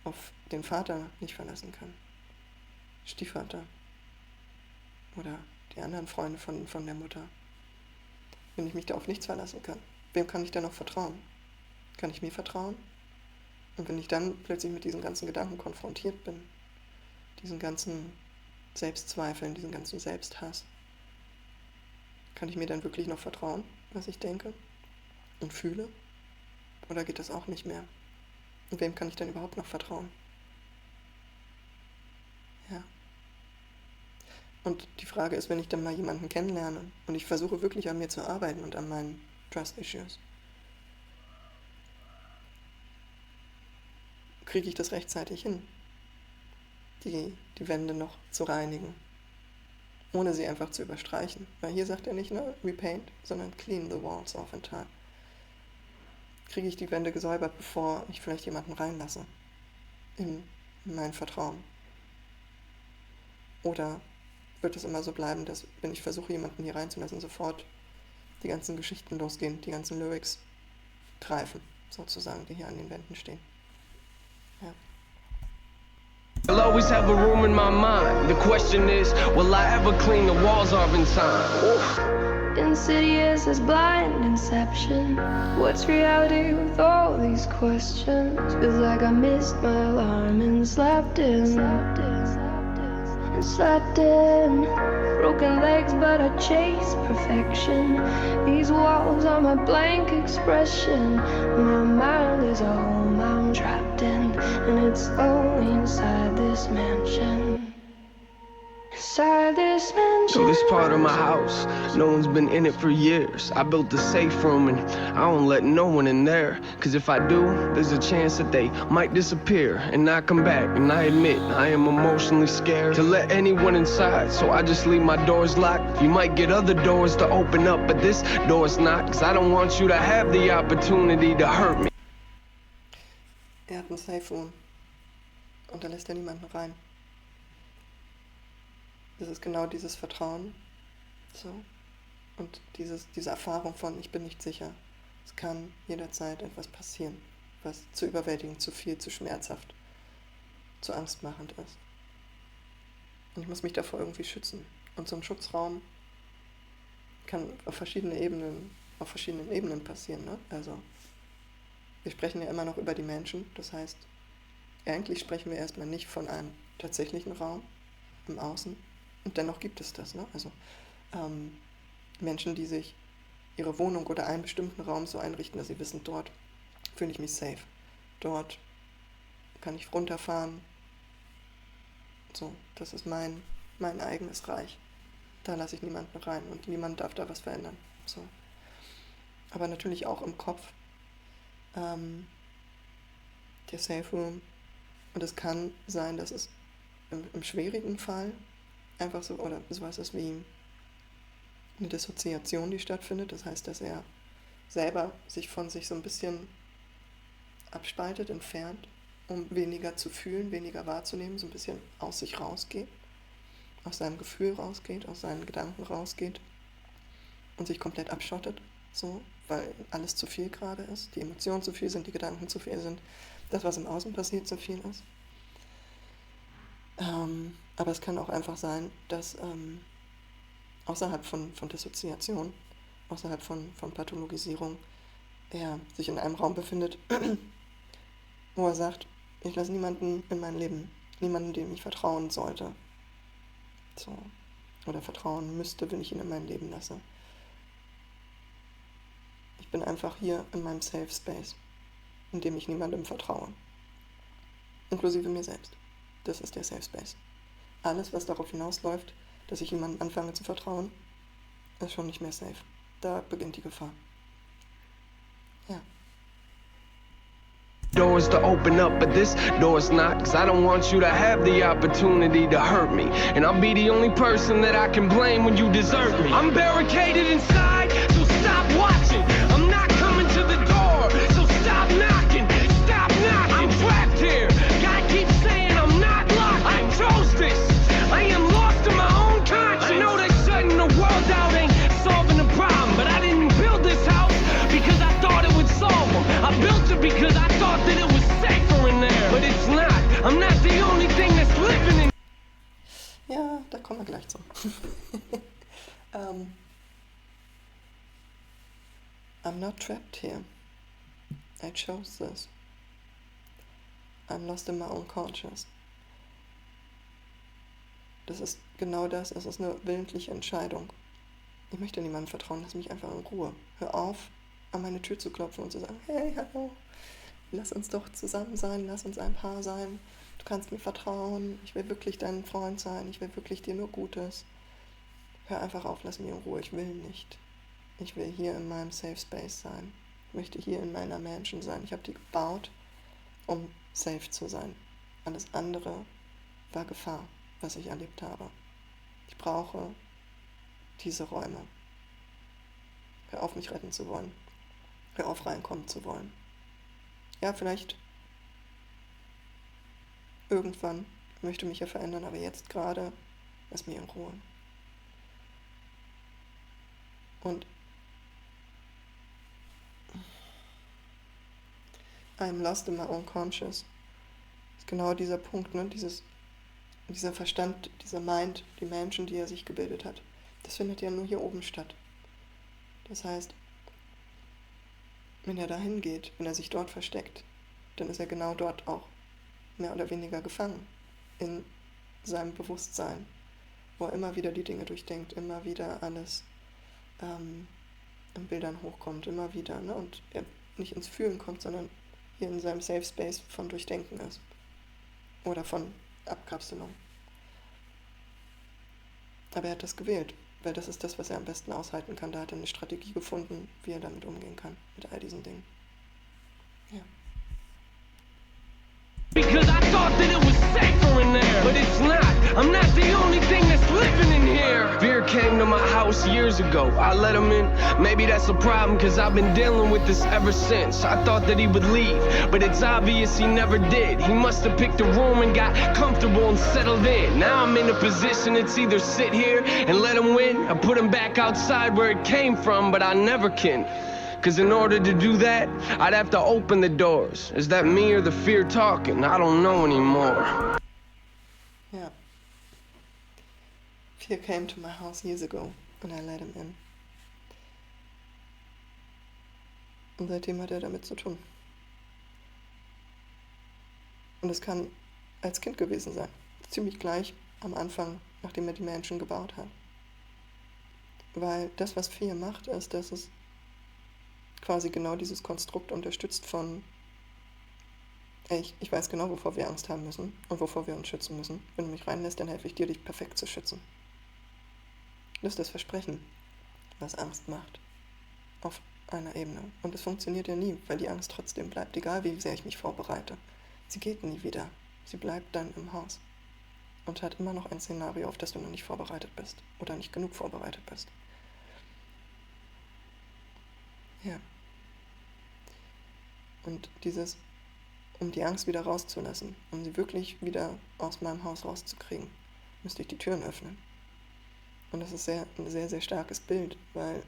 auf den Vater nicht verlassen kann, Stiefvater oder die anderen Freunde von der Mutter, wenn ich mich da auf nichts verlassen kann, wem kann ich dann noch vertrauen? Kann ich mir vertrauen? Und wenn ich dann plötzlich mit diesen ganzen Gedanken konfrontiert bin, diesen ganzen Selbstzweifeln, diesen ganzen Selbsthass, kann ich mir dann wirklich noch vertrauen, was ich denke und fühle? Oder geht das auch nicht mehr? Und wem kann ich dann überhaupt noch vertrauen? Ja. Und die Frage ist, wenn ich dann mal jemanden kennenlerne und ich versuche wirklich an mir zu arbeiten und an meinen Trust Issues, kriege ich das rechtzeitig hin, die Wände noch zu reinigen, ohne sie einfach zu überstreichen. Weil hier sagt er nicht nur repaint, sondern clean the walls off in time. Kriege ich die Wände gesäubert, bevor ich vielleicht jemanden reinlasse in mein Vertrauen? Oder wird es immer so bleiben, dass, wenn ich versuche, jemanden hier reinzulassen, sofort die ganzen Geschichten losgehen, die ganzen Lyrics greifen sozusagen, die hier an den Wänden stehen. Ja. I'll always have a room in my mind. The question is, will I ever clean the walls off in time? Oof. Insidious as blind inception. What's reality with all these questions? Feels like I missed my alarm and slept in. Broken legs, but I chase perfection. These walls are my blank expression. My mind is a home I'm trapped in, and it's lonely inside this mansion. Inside this mansion. So this part of my house, no one's been in it for years. I built a safe room and I don't let no one in there. Cause if I do, there's a chance that they might disappear and not come back. And I admit, I am emotionally scared to let anyone inside. So I just leave my doors locked. You might get other doors to open up, but this door's not. Cause I don't want you to have the opportunity to hurt me. Er hat ein Safe Room. Und da lässt er niemanden rein. Das ist genau dieses Vertrauen. So. Und diese Erfahrung von, ich bin nicht sicher. Es kann jederzeit etwas passieren, was zu überwältigend, zu viel, zu schmerzhaft, zu angstmachend ist. Und ich muss mich davor irgendwie schützen. Und so ein Schutzraum kann auf verschiedenen Ebenen passieren. Ne? Also, wir sprechen ja immer noch über die Menschen. Das heißt, eigentlich sprechen wir erstmal nicht von einem tatsächlichen Raum im Außen. Und dennoch gibt es das. Ne? Also Menschen, die sich ihre Wohnung oder einen bestimmten Raum so einrichten, dass sie wissen, dort fühle ich mich safe. Dort kann ich runterfahren. So, das ist mein eigenes Reich. Da lasse ich niemanden rein und niemand darf da was verändern. So. Aber natürlich auch im Kopf. Der Safe Room. Und es kann sein, dass es im schwierigen Fall einfach so, oder sowas ist wie eine Dissoziation, die stattfindet. Das heißt, dass er selber sich von sich so ein bisschen abspaltet, entfernt, um weniger zu fühlen, weniger wahrzunehmen, so ein bisschen aus sich rausgeht, aus seinem Gefühl rausgeht, aus seinen Gedanken rausgeht und sich komplett abschottet, so, weil alles zu viel gerade ist, die Emotionen zu viel sind, die Gedanken zu viel sind, das, was im Außen passiert, zu viel ist. Aber es kann auch einfach sein, dass außerhalb von Dissoziation, außerhalb von Pathologisierung, er sich in einem Raum befindet, wo er sagt, ich lasse niemanden in mein Leben, niemanden, dem ich vertrauen sollte. So. Oder vertrauen müsste, wenn ich ihn in mein Leben lasse. Ich bin einfach hier in meinem Safe Space, in dem ich niemandem vertraue. Inklusive mir selbst. Das ist der Safe Space. Alles, was darauf hinausläuft, dass ich jemandem anfange zu vertrauen, ist schon nicht mehr safe. Da beginnt die Gefahr. Ja. Doors to open up, but this door's not. Cause I don't want you to have the opportunity to hurt me. And I'll be the only person that I can blame when you desert me. I'm barricaded inside, so stop watching. I'm not coming to the door, so stop knocking. Stop knocking. I'm trapped here. God keeps saying I'm not locked. I chose this. I am lost in my own conscience. I know that shutting the world out ain't solving the problem, but I didn't build this house because I thought it would solve them. I built it because I thought that it was safer in there, but it's not. I'm not the only thing that's living in. Ja, da kommen wir gleich zu. I'm not trapped here. I chose this. I'm lost in my own conscience. Das ist genau das, es ist eine willentliche Entscheidung. Ich möchte niemandem vertrauen, lass mich einfach in Ruhe. Hör auf, an meine Tür zu klopfen und zu sagen, hey, hallo, lass uns doch zusammen sein, lass uns ein Paar sein. Du kannst mir vertrauen, ich will wirklich dein Freund sein, ich will wirklich dir nur Gutes. Hör einfach auf, lass mich in Ruhe, ich will nicht. Ich will hier in meinem Safe Space sein. Ich möchte hier in meiner Mansion sein. Ich habe die gebaut, um safe zu sein. Alles andere war Gefahr, was ich erlebt habe. Ich brauche diese Räume. Hör auf, mich retten zu wollen. Hör auf, reinkommen zu wollen. Ja, vielleicht irgendwann möchte mich ja verändern, aber jetzt gerade lass mich in Ruhe. Und I'm lost in my own conscious. Das ist genau dieser Punkt, ne? Dieser Verstand, dieser Mind, die Menschen, die er sich gebildet hat. Das findet ja nur hier oben statt. Das heißt, wenn er dahin geht, wenn er sich dort versteckt, dann ist er genau dort auch mehr oder weniger gefangen in seinem Bewusstsein, wo er immer wieder die Dinge durchdenkt, immer wieder alles in Bildern hochkommt, immer wieder, ne? Und er nicht ins Fühlen kommt, sondern hier in seinem Safe Space von Durchdenken ist. Oder von Abkapselung. Aber er hat das gewählt, weil das ist das, was er am besten aushalten kann. Da hat er eine Strategie gefunden, wie er damit umgehen kann, mit all diesen Dingen. Ja. Because I thought that it was safer in there, but it's not. I'm not the only thing that's living in here. Fear came to my house years ago. I let him in. Maybe that's a problem, cause I've been dealing with this ever since. I thought that he would leave, but it's obvious he never did. He must have picked a room and got comfortable and settled in. Now I'm in a position, it's either sit here and let him win, or put him back outside where it came from, but I never can. Cause in order to do that, I'd have to open the doors. Is that me or the fear talking? I don't know anymore. Ja. Fear came to my house years ago and I let him in. Und seitdem hat er damit zu tun. Und es kann als Kind gewesen sein. Ziemlich gleich am Anfang, nachdem er die Menschen gebaut hat. Weil das, was Fear macht, ist, dass es quasi genau dieses Konstrukt unterstützt von ich weiß genau, wovor wir Angst haben müssen und wovor wir uns schützen müssen. Wenn du mich reinlässt, dann helfe ich dir, dich perfekt zu schützen. Das ist das Versprechen, was Angst macht. Auf einer Ebene. Und es funktioniert ja nie, weil die Angst trotzdem bleibt, egal wie sehr ich mich vorbereite. Sie geht nie wieder. Sie bleibt dann im Haus. Und hat immer noch ein Szenario, auf das du noch nicht vorbereitet bist. Oder nicht genug vorbereitet bist. Ja. Und um die Angst wieder rauszulassen, um sie wirklich wieder aus meinem Haus rauszukriegen, müsste ich die Türen öffnen. Und das ist ein sehr, sehr starkes Bild, weil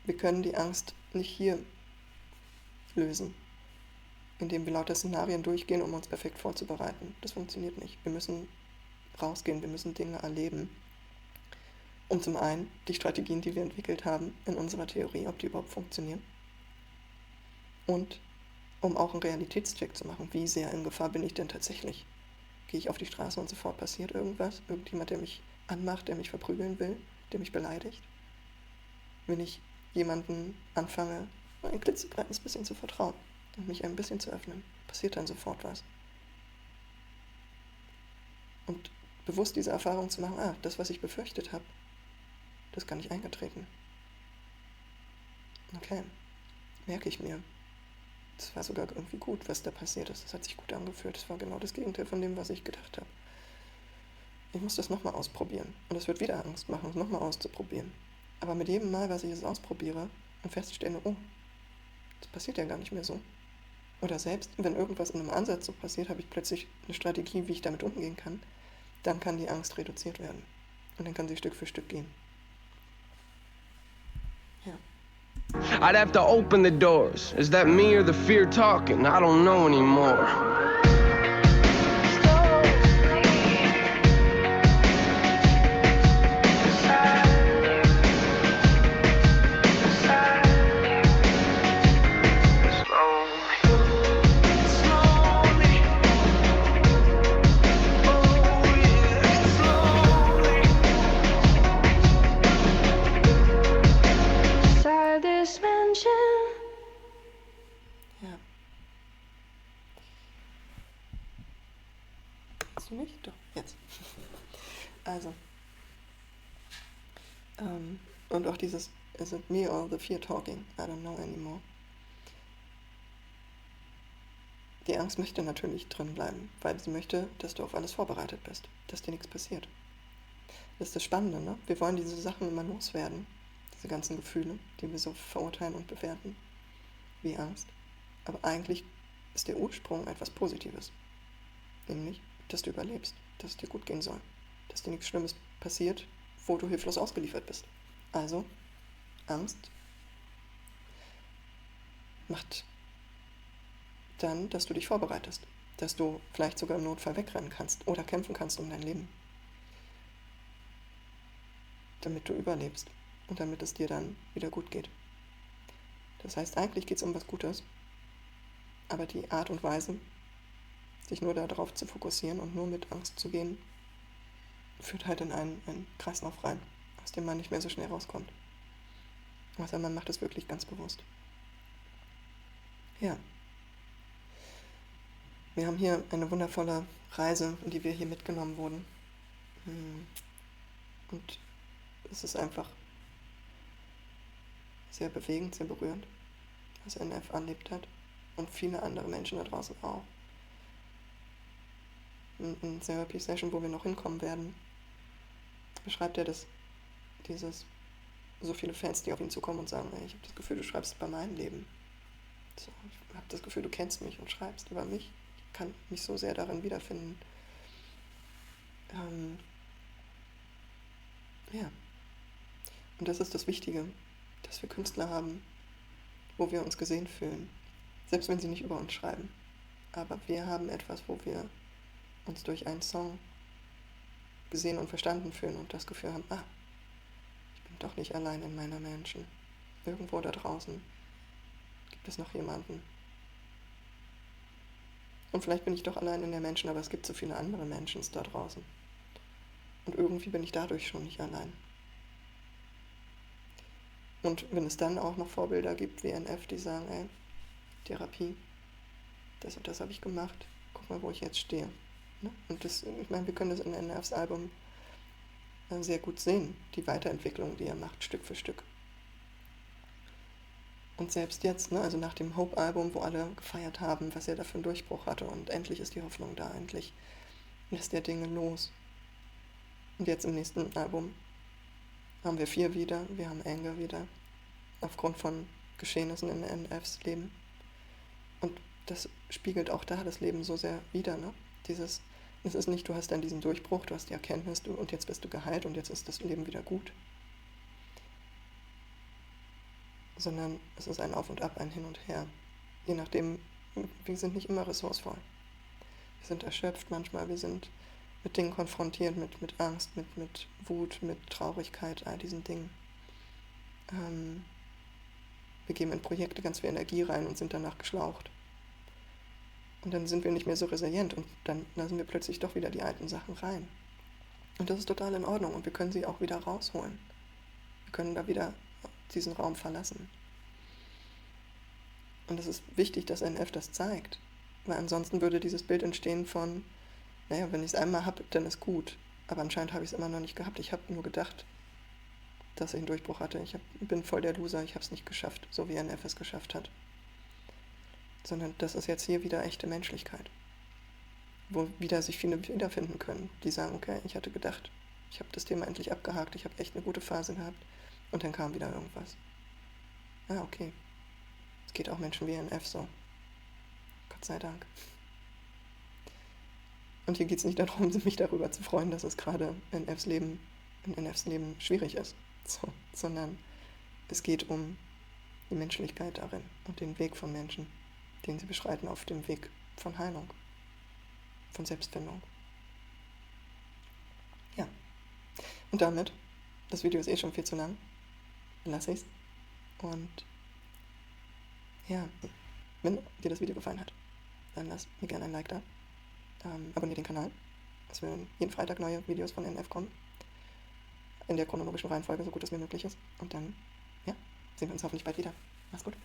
wir können die Angst nicht hier lösen, indem wir lauter Szenarien durchgehen, um uns perfekt vorzubereiten. Das funktioniert nicht. Wir müssen rausgehen, wir müssen Dinge erleben, um zum einen die Strategien, die wir entwickelt haben, in unserer Theorie, ob die überhaupt funktionieren. Und um auch einen Realitätscheck zu machen, wie sehr in Gefahr bin ich denn tatsächlich? Gehe ich auf die Straße und sofort passiert irgendwas? Irgendjemand, der mich anmacht, der mich verprügeln will, der mich beleidigt? Wenn ich jemanden anfange, ein klitzekleines bisschen zu vertrauen und mich ein bisschen zu öffnen, passiert dann sofort was. Und bewusst diese Erfahrung zu machen, das, was ich befürchtet habe, das ist gar nicht eingetreten. Okay, merke ich mir. Das war sogar irgendwie gut, was da passiert ist. Das hat sich gut angefühlt. Das war genau das Gegenteil von dem, was ich gedacht habe. Ich muss das nochmal ausprobieren. Und es wird wieder Angst machen, es nochmal auszuprobieren. Aber mit jedem Mal, was ich es ausprobiere und feststelle, das passiert ja gar nicht mehr so. Oder selbst, wenn irgendwas in einem Ansatz so passiert, habe ich plötzlich eine Strategie, wie ich damit umgehen kann. Dann kann die Angst reduziert werden. Und dann kann sie Stück für Stück gehen. Ja. I'd have to open the doors. Is that me or the fear talking? I don't know anymore. Ja. Hast du mich? Doch, jetzt. Also. Und auch dieses, is it me or the fear talking? I don't know anymore. Die Angst möchte natürlich drin bleiben, weil sie möchte, dass du auf alles vorbereitet bist, dass dir nichts passiert. Das ist das Spannende, ne? Wir wollen diese Sachen immer loswerden, diese ganzen Gefühle, die wir so verurteilen und bewerten, wie Angst. Aber eigentlich ist der Ursprung etwas Positives. Nämlich, dass du überlebst, dass es dir gut gehen soll, dass dir nichts Schlimmes passiert, wo du hilflos ausgeliefert bist. Also, Angst macht dann, dass du dich vorbereitest, dass du vielleicht sogar im Notfall wegrennen kannst oder kämpfen kannst um dein Leben, damit du überlebst und damit es dir dann wieder gut geht. Das heißt, eigentlich geht es um was Gutes, aber die Art und Weise, sich nur darauf zu fokussieren und nur mit Angst zu gehen, führt halt in einen Kreislauf rein, aus dem man nicht mehr so schnell rauskommt. Also man macht es wirklich ganz bewusst. Ja. Wir haben hier eine wundervolle Reise, in die wir hier mitgenommen wurden. Und es ist einfach sehr bewegend, sehr berührend, was NF erlebt hat. Und viele andere Menschen da draußen auch. In Therapy Session, wo wir noch hinkommen werden, beschreibt er so viele Fans, die auf ihn zukommen und sagen, ey, ich habe das Gefühl, du schreibst über mein Leben. So, ich habe das Gefühl, du kennst mich und schreibst über mich. Ich kann mich so sehr darin wiederfinden. Ja. Und das ist das Wichtige, dass wir Künstler haben, wo wir uns gesehen fühlen. Selbst wenn sie nicht über uns schreiben. Aber wir haben etwas, wo wir uns durch einen Song gesehen und verstanden fühlen und das Gefühl haben, ich bin doch nicht allein in meiner Menschen. Irgendwo da draußen gibt es noch jemanden. Und vielleicht bin ich doch allein in der Menschen, aber es gibt so viele andere Menschen da draußen. Und irgendwie bin ich dadurch schon nicht allein. Und wenn es dann auch noch Vorbilder gibt wie NF, die sagen, ey, Therapie, das und das habe ich gemacht, guck mal, wo ich jetzt stehe. Ne? Und das, ich meine, wir können das in NFs Album sehr gut sehen, die Weiterentwicklung, die er macht, Stück für Stück. Und selbst jetzt, ne, also nach dem Hope-Album, wo alle gefeiert haben, was er da für einen Durchbruch hatte und endlich ist die Hoffnung da, endlich lässt er Dinge los. Und jetzt im nächsten Album haben wir 4 wieder, wir haben Anger wieder, aufgrund von Geschehnissen in NFs Leben. Und das spiegelt auch da das Leben so sehr wider, ne? Es ist nicht, du hast dann diesen Durchbruch, du hast die Erkenntnis und jetzt bist du geheilt und jetzt ist das Leben wieder gut. Sondern es ist ein Auf und Ab, ein Hin und Her. Je nachdem, wir sind nicht immer ressourcevoll. Wir sind erschöpft manchmal, wir sind mit Dingen konfrontiert, mit Angst, mit Wut, mit Traurigkeit, all diesen Dingen. Wir geben in Projekte ganz viel Energie rein und sind danach geschlaucht. Und dann sind wir nicht mehr so resilient und dann lassen wir plötzlich doch wieder die alten Sachen rein. Und das ist total in Ordnung und wir können sie auch wieder rausholen. Wir können da wieder diesen Raum verlassen. Und es ist wichtig, dass NF das zeigt, weil ansonsten würde dieses Bild entstehen von, naja, wenn ich es einmal habe, dann ist gut. Aber anscheinend habe ich es immer noch nicht gehabt. Ich habe nur gedacht, dass ich einen Durchbruch hatte. Ich bin voll der Loser, ich habe es nicht geschafft, so wie NF es geschafft hat. Sondern das ist jetzt hier wieder echte Menschlichkeit, wo wieder sich viele wiederfinden können, die sagen, okay, ich hatte gedacht, ich habe das Thema endlich abgehakt, ich habe echt eine gute Phase gehabt und dann kam wieder irgendwas. Okay. Es geht auch Menschen wie NF so. Gott sei Dank. Und hier geht es nicht darum, mich darüber zu freuen, dass es gerade in NFs Leben schwierig ist, so, sondern es geht um die Menschlichkeit darin und den Weg von Menschen, den sie beschreiten auf dem Weg von Heilung, von Selbstfindung. Ja. Und damit, das Video ist schon viel zu lang, lasse ich es. Und ja, wenn dir das Video gefallen hat, dann lass mir gerne ein Like da. Abonniere den Kanal. Es werden jeden Freitag neue Videos von NF kommen. In der chronologischen Reihenfolge, so gut es mir möglich ist. Und dann, ja, sehen wir uns hoffentlich bald wieder. Mach's gut.